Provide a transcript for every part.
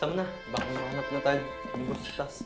Sama na. Baka mahanap na tayo. Bumos sa taas.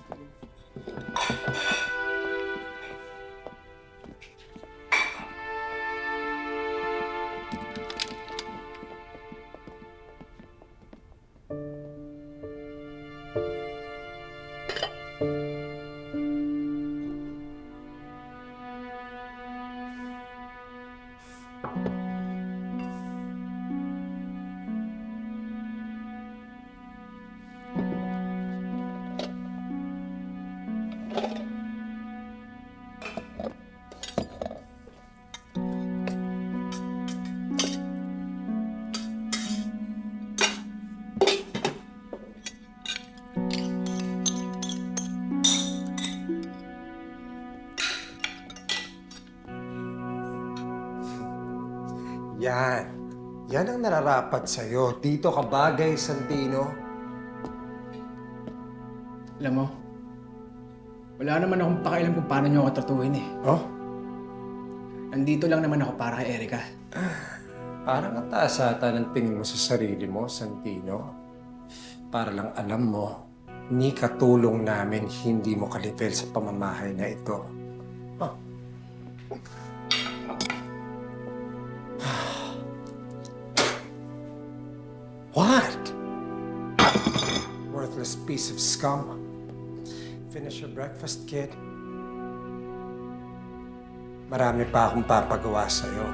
Yan. Yan ang nararapat sa'yo. Dito ka bagay, Santino. Alam mo, wala naman akong pakialam kung paano niyo ako tratuhin eh. Oh? Nandito lang naman ako para kay Erica. Parang ang taas ata ng tingin mo sa sarili mo, Santino. Para lang alam mo, ni katulong namin hindi mo kalipel sa pamamahay na ito. Oh. What? Worthless piece of scum. Finish your breakfast, kid. Marami pa akong papagawa sa'yo.